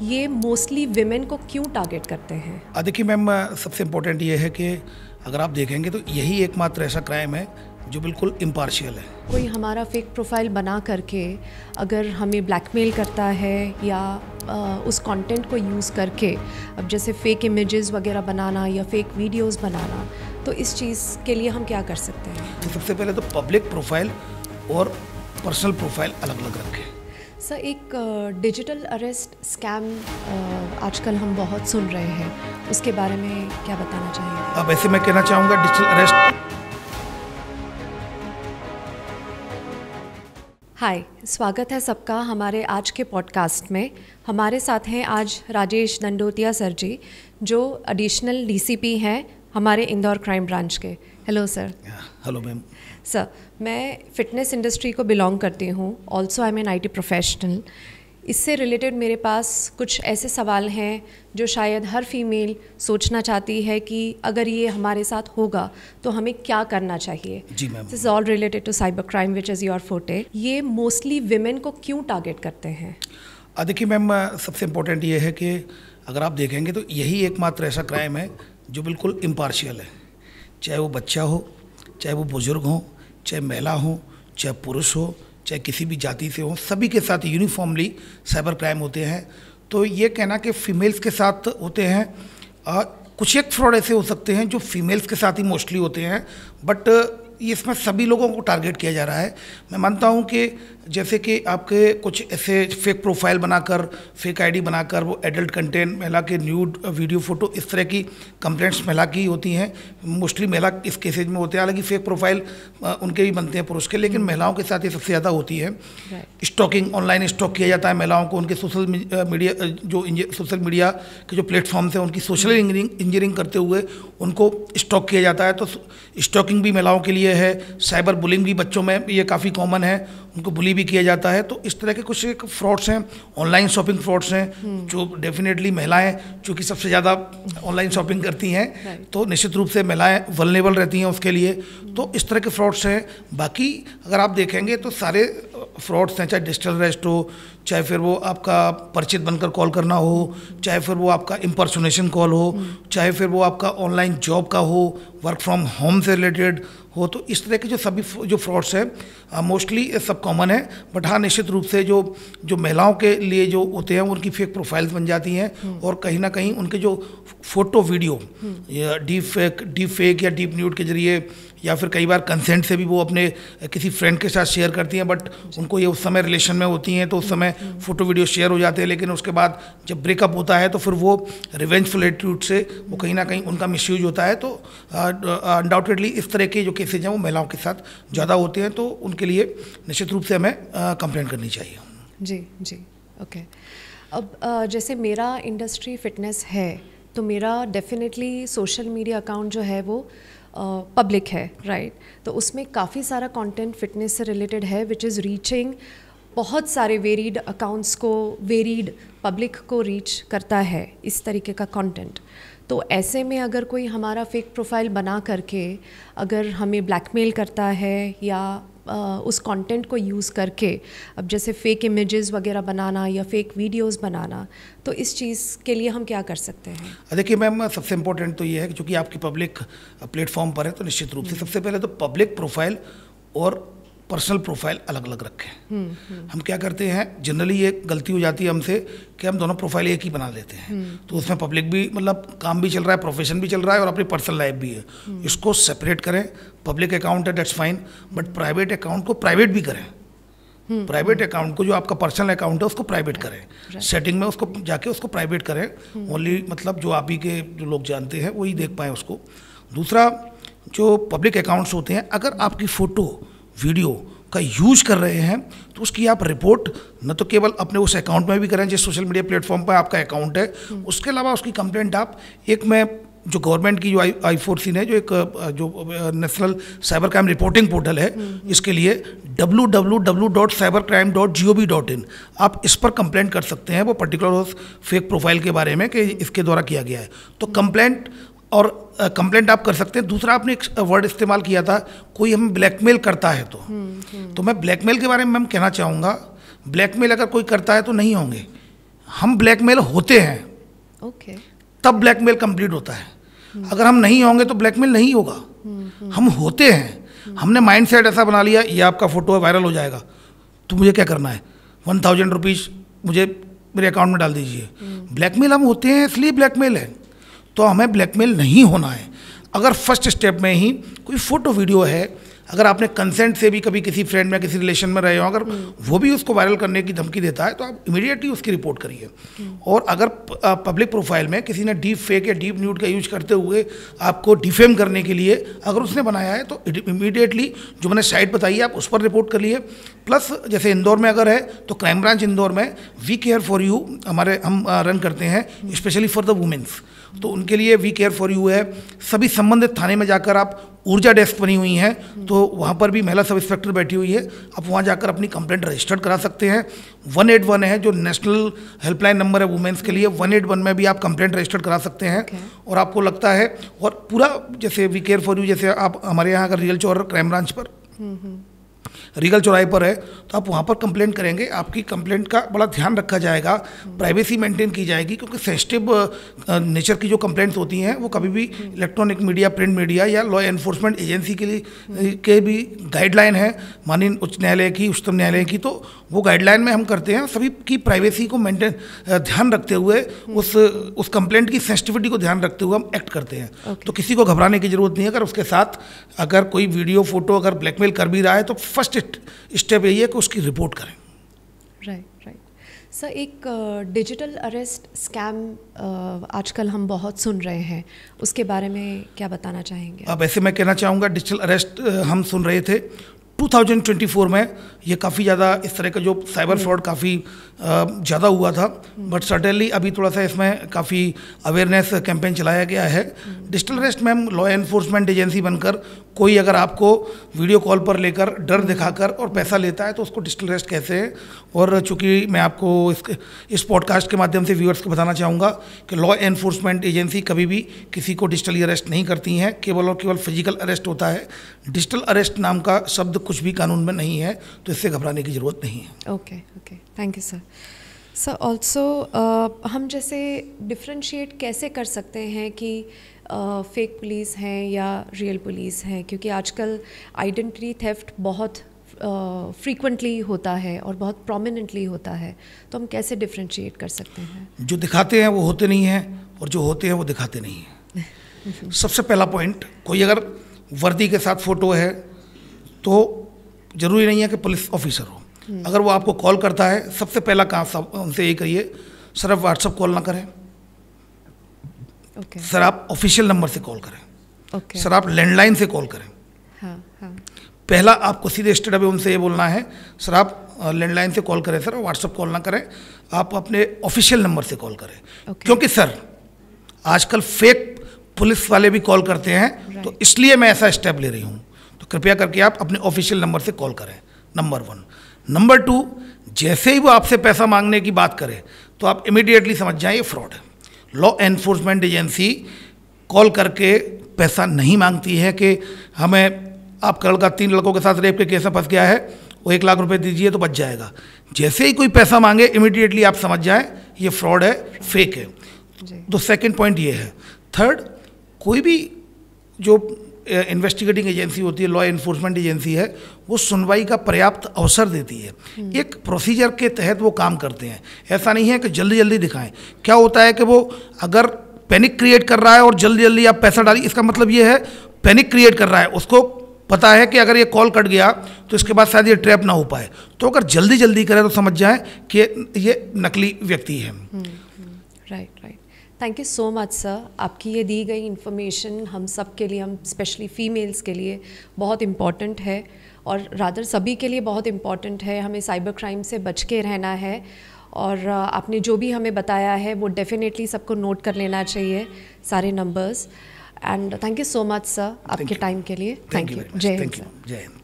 ये mostly women को क्यों टारगेट करते हैं? देखिए मैम, सबसे इम्पोर्टेंट ये है कि अगर आप देखेंगे तो यही एकमात्र ऐसा क्राइम है जो बिल्कुल इम्पार्शियल है। कोई हमारा फेक प्रोफाइल बना करके अगर हमें ब्लैकमेल करता है या उस कंटेंट को यूज़ करके, अब जैसे फेक इमेजेस वगैरह बनाना या फेक वीडियोस बनाना, तो इस चीज़ के लिए हम क्या कर सकते हैं? तो सबसे पहले तो पब्लिक प्रोफाइल और पर्सनल प्रोफाइल अलग अलग रखें। सर, एक डिजिटल अरेस्ट स्कैम आजकल हम बहुत सुन रहे हैं, उसके बारे में क्या बताना चाहिए? अब ऐसे मैं कहना चाहूँगा डिजिटल अरेस्ट। हाय, स्वागत है सबका हमारे आज के पॉडकास्ट में। हमारे साथ हैं आज राजेश दंडोतिया सर जी, जो एडिशनल डीसीपी हैं हमारे इंदौर क्राइम ब्रांच के। Hello sir. Hello ma'am. Sir, मैं फ़िटनेस इंडस्ट्री को बिलोंग करती हूँ, also I am an IT professional. इससे रिलेटेड मेरे पास कुछ ऐसे सवाल हैं जो शायद हर फीमेल सोचना चाहती है कि अगर ये हमारे साथ होगा तो हमें क्या करना चाहिए। जी ma'am. This is all related to cyber crime which is your forte. ये मोस्टली विमेन को क्यों टारगेट करते हैं? देखिए मैम, सबसे इम्पोर्टेंट ये है कि अगर आप देखेंगे तो यही एकमात्र ऐसा क्राइम है जो बिल्कुल इम्पार्शियल है। चाहे वो बच्चा हो, चाहे वो बुजुर्ग हो, चाहे महिला हो, चाहे पुरुष हो, चाहे किसी भी जाति से हो, सभी के साथ यूनिफॉर्मली साइबर क्राइम होते हैं। तो ये कहना कि फीमेल्स के साथ होते हैं, कुछ एक फ्रॉड ऐसे हो सकते हैं जो फीमेल्स के साथ ही मोस्टली होते हैं, बट इसमें सभी लोगों को टारगेट किया जा रहा है। मैं मानता हूं कि जैसे कि आपके कुछ ऐसे फेक प्रोफाइल बनाकर, फेक आईडी बनाकर वो एडल्ट कंटेंट, महिला के न्यूड वीडियो फोटो, इस तरह की कंप्लेंट्स महिला की होती हैं। मोस्टली महिला इस केसेज में होते हैं। हालांकि फेक प्रोफाइल उनके भी बनते हैं पुरुष के, लेकिन महिलाओं के साथ ये सबसे ज़्यादा होती है। स्टॉकिंग, ऑनलाइन स्टॉक किया जाता है महिलाओं को, उनके सोशल मीडिया के जो प्लेटफॉर्म्स हैं उनकी सोशल इंजीनियरिंग करते हुए उनको स्टॉक किया जाता है। तो स्टॉकिंग भी महिलाओं के लिए है। साइबर बुलिंग भी बच्चों में ये काफ़ी कॉमन है, उनको बुली भी किया जाता है। तो इस तरह के कुछ एक फ्रॉड्स हैं। ऑनलाइन शॉपिंग फ्रॉड्स हैं जो डेफिनेटली महिलाएं चूँकि सबसे ज़्यादा ऑनलाइन शॉपिंग करती हैं, तो निश्चित रूप से महिलाएं वल्नरेबल रहती हैं उसके लिए। तो इस तरह के फ्रॉड्स हैं। बाकी अगर आप देखेंगे तो सारे फ्रॉड्स हैं, चाहे डिजिटल अरेस्ट हो, चाहे फिर वो आपका परिचित बनकर कॉल करना हो, चाहे फिर वो आपका इम्पर्सोनेशन कॉल हो, चाहे फिर वो आपका ऑनलाइन जॉब का हो, वर्क फ्रॉम होम से रिलेटेड हो। तो इस तरह के जो सभी जो फ्रॉड्स हैं मोस्टली सब कॉमन है। बट हाँ, निश्चित रूप से जो महिलाओं के लिए जो होते हैं उनकी फेक प्रोफाइल्स बन जाती हैं और कहीं ना कहीं उनके जो फोटो वीडियो या डीप फेक या डीप न्यूड के जरिए या फिर कई बार कंसेंट से भी वो अपने किसी फ्रेंड के साथ शेयर करती हैं। बट उनको ये उस समय रिलेशन में होती हैं तो उस समय फ़ोटो वीडियो शेयर हो जाते हैं, लेकिन उसके बाद जब ब्रेकअप होता है तो फिर वो रिवेंजफुल एटीट्यूड से वो कहीं ना कहीं उनका मिसयूज होता है। तो अनडाउटेडली इस तरह के जो केसेज हैं वो महिलाओं के साथ ज़्यादा होते हैं, तो उनके लिए निश्चित रूप से हमें कंप्लेंट करनी चाहिए। जी जी ओके। अब जैसे मेरा इंडस्ट्री फिटनेस है तो मेरा डेफिनेटली सोशल मीडिया अकाउंट जो है वो पब्लिक है, राइट? तो उसमें काफ़ी सारा कंटेंट फिटनेस से रिलेटेड है विच इज़ रीचिंग बहुत सारे वेरीड अकाउंट्स को, वेरीड पब्लिक को रीच करता है इस तरीके का कंटेंट। तो ऐसे में अगर कोई हमारा फेक प्रोफाइल बना करके अगर हमें ब्लैकमेल करता है या उस कंटेंट को यूज़ करके, अब जैसे फेक इमेजेस वगैरह बनाना या फेक वीडियोस बनाना, तो इस चीज़ के लिए हम क्या कर सकते हैं? देखिए मैम, सबसे इम्पोर्टेंट तो ये है कि चूँकि आपकी पब्लिक प्लेटफॉर्म पर है तो निश्चित रूप से सबसे पहले तो पब्लिक प्रोफाइल और पर्सनल प्रोफाइल अलग अलग रखें। हम क्या करते हैं, जनरली ये गलती हो जाती है हमसे कि हम दोनों प्रोफाइल एक ही बना लेते हैं। तो उसमें पब्लिक भी, मतलब काम भी चल रहा है, प्रोफेशन भी चल रहा है और अपनी पर्सनल लाइफ भी है। इसको सेपरेट करें। पब्लिक अकाउंट है that's fine, but private account को प्राइवेट भी करें। प्राइवेट अकाउंट को, जो आपका पर्सनल अकाउंट है उसको प्राइवेट करें। सेटिंग में उसको जाके उसको प्राइवेट करें। ओनली मतलब जो आप ही के जो लोग जानते हैं वही देख पाएँ उसको। दूसरा, जो पब्लिक अकाउंट्स होते हैं, अगर आपकी फ़ोटो वीडियो का यूज कर रहे हैं तो उसकी आप रिपोर्ट न तो केवल अपने उस अकाउंट में भी करें जिस सोशल मीडिया प्लेटफॉर्म पर आपका अकाउंट है, उसके अलावा उसकी कंप्लेंट आप एक में जो गवर्नमेंट की जो I4C है, जो एक जो national cyber crime reporting portal है, इसके लिए www.cybercrime.gov.in आप इस पर कंप्लेंट कर सकते हैं वो पर्टिकुलर उस फेक प्रोफाइल के बारे में कि इसके द्वारा किया गया है। तो कंप्लेंट आप कर सकते हैं। दूसरा, आपने एक वर्ड इस्तेमाल किया था, कोई हमें ब्लैकमेल करता है तो मैं ब्लैकमेल के बारे में मैम कहना चाहूँगा, ब्लैकमेल अगर कोई करता है तो नहीं होंगे। हम ब्लैकमेल होते हैं, ओके, तब ब्लैकमेल कंप्लीट होता है। अगर हम नहीं होंगे तो ब्लैकमेल नहीं होगा। हम होते हैं, हमने माइंडसेट ऐसा बना लिया, ये आपका फोटो है वायरल हो जाएगा, तो मुझे क्या करना है, 1000 रुपीज़ मुझे मेरे अकाउंट में डाल दीजिए। ब्लैकमेल हम होते हैं, इसलिए ब्लैकमेल है। तो हमें ब्लैकमेल नहीं होना है। अगर फर्स्ट स्टेप में ही कोई फोटो वीडियो है, अगर आपने कंसेंट से भी कभी किसी फ्रेंड में किसी रिलेशन में रहे हो, अगर वो भी उसको वायरल करने की धमकी देता है, तो आप इमीडिएटली उसकी रिपोर्ट करिए। और अगर पब्लिक प्रोफाइल में किसी ने डीप फेक या डीप न्यूड का यूज करते हुए आपको डिफेम करने के लिए अगर उसने बनाया है, तो इमीडिएटली जो मैंने साइट बताई है आप उस पर रिपोर्ट कर लिए। प्लस जैसे इंदौर में अगर है तो क्राइम ब्रांच इंदौर में वी केयर फॉर यू हम रन करते हैं, स्पेशली फॉर द वुमेन्स। तो उनके लिए वी केयर फॉर यू है। सभी संबंधित थाने में जाकर आप, ऊर्जा डेस्क बनी हुई हैं, तो वहाँ पर भी महिला सब इंस्पेक्टर बैठी हुई है, आप वहाँ जाकर अपनी कंप्लेंट रजिस्टर्ड करा सकते हैं। 181 है जो नेशनल हेल्पलाइन नंबर है वुमेन्स के लिए, 181 में भी आप कंप्लेंट रजिस्टर्ड करा सकते हैं। और आपको लगता है, और पूरा जैसे वी केयर फॉर यू, जैसे आप हमारे यहाँ अगर रियल चौर क्राइम ब्रांच पर रीगल चौराहे पर है, तो आप वहाँ पर कंप्लेंट करेंगे, आपकी कंप्लेंट का बड़ा ध्यान रखा जाएगा, प्राइवेसी मेंटेन की जाएगी, क्योंकि सेंसिटिव नेचर की जो कंप्लेंट्स होती हैं वो कभी भी इलेक्ट्रॉनिक मीडिया, प्रिंट मीडिया या लॉ एनफोर्समेंट एजेंसी के लिए के भी गाइडलाइन है माननीय उच्च न्यायालय की, उच्चतम न्यायालय की। तो वो गाइडलाइन में हम करते हैं, सभी की प्राइवेसी को मेंटेन ध्यान रखते हुए, उस कंप्लेंट की सेंसिटिविटी को ध्यान रखते हुए हम एक्ट करते हैं। तो किसी को घबराने की जरूरत नहीं है। अगर उसके साथ अगर कोई वीडियो फोटो अगर ब्लैकमेल कर भी रहा है, तो फर्स्ट स्टेप यही है कि उसकी रिपोर्ट करें। राइट। सर, एक डिजिटल अरेस्ट स्कैम आजकल हम बहुत सुन रहे हैं, उसके बारे में क्या बताना चाहेंगे? अब ऐसे मैं कहना चाहूँगा, डिजिटल अरेस्ट हम सुन रहे थे 2024 में, ये काफ़ी ज़्यादा इस तरह का जो साइबर फ्रॉड काफ़ी ज़्यादा हुआ था, बट सर्टेनली अभी थोड़ा सा इसमें काफ़ी अवेयरनेस कैंपेन चलाया गया है। डिजिटल अरेस्ट में हम लॉ एनफोर्समेंट एजेंसी बनकर, कोई अगर आपको वीडियो कॉल पर लेकर डर दिखाकर और पैसा लेता है तो उसको डिजिटल अरेस्ट कहते हैं। और चूँकि मैं आपको इस पॉडकास्ट के माध्यम से व्यूअर्स को बताना चाहूँगा कि लॉ एनफोर्समेंट एजेंसी कभी भी किसी को डिजिटली अरेस्ट नहीं करती हैं, केवल और केवल फिजिकल अरेस्ट होता है। डिजिटल अरेस्ट नाम का शब्द कुछ भी कानून में नहीं है, तो इससे घबराने की ज़रूरत नहीं है। Okay, thank you sir. Sir, also हम जैसे डिफ्रेंशिएट कैसे कर सकते हैं कि फेक पुलिस हैं या रियल पुलिस हैं, क्योंकि आजकल आइडेंटिटी थेफ्ट बहुत फ्रीक्वेंटली होता है और बहुत प्रोमिनेंटली होता है, तो हम कैसे डिफ्रेंशिएट कर सकते हैं? जो दिखाते हैं वो होते नहीं हैं, और जो होते हैं वो दिखाते नहीं हैं। सबसे पहला पॉइंट, कोई अगर वर्दी के साथ फ़ोटो है तो ज़रूरी नहीं है कि पुलिस ऑफिसर हो। अगर वो आपको कॉल करता है, सबसे पहला काम उनसे यही करिए, सर आप व्हाट्सअप कॉल ना करें, सर आप ऑफिशियल नंबर से कॉल करें, सर आप लैंडलाइन से कॉल करें। पहला आपको सीधे स्टेट अवे उनसे ये बोलना है, सर आप लैंडलाइन से कॉल करें, सर व्हाट्सअप कॉल ना करें, आप अपने ऑफिशियल नंबर से कॉल करें। क्योंकि सर आजकल फेक पुलिस वाले भी कॉल करते हैं, तो इसलिए मैं ऐसा स्टेप ले रही हूँ। तो कृपया करके आप अपने ऑफिशियल नंबर से कॉल करें, नंबर 1। नंबर 2, जैसे ही वो आपसे पैसा मांगने की बात करे तो आप इमीडिएटली समझ जाएं ये फ्रॉड है। लॉ एनफोर्समेंट एजेंसी कॉल करके पैसा नहीं मांगती है कि हमें आपका लड़का 3 लड़कों के साथ रेप के केस में फंस गया है, वो 1 लाख रुपए दीजिए तो बच जाएगा। जैसे ही कोई पैसा मांगे इमीडिएटली आप समझ जाएं ये फ्रॉड है, फेक है। तो सेकंड पॉइंट ये है। थर्ड, कोई भी जो इन्वेस्टिगेटिंग एजेंसी होती है, लॉ एनफोर्समेंट एजेंसी है, वो सुनवाई का पर्याप्त अवसर देती है। एक प्रोसीजर के तहत वो काम करते हैं। ऐसा नहीं है कि जल्दी जल्दी दिखाएं। क्या होता है कि वो अगर पैनिक क्रिएट कर रहा है और जल्दी जल्दी आप पैसा डालिए, इसका मतलब ये है पैनिक क्रिएट कर रहा है, उसको पता है कि अगर ये कॉल कट गया तो इसके बाद शायद ये ट्रैप ना हो पाए। तो अगर जल्दी जल्दी करे तो समझ जाएं कि ये नकली व्यक्ति है। Right. Thank you so much sir. आपकी ये दी गई इन्फॉर्मेशन हम सब के लिए, हम स्पेशली फीमेल्स के लिए बहुत इम्पॉर्टेंट है, और रादर सभी के लिए बहुत इम्पॉर्टेंट है। हमें साइबर क्राइम से बच के रहना है, और आपने जो भी हमें बताया है वो डेफिनेटली सबको नोट कर लेना चाहिए, सारे numbers. And thank you so much sir आपके टाइम के लिए। Thank you. जय हिंद।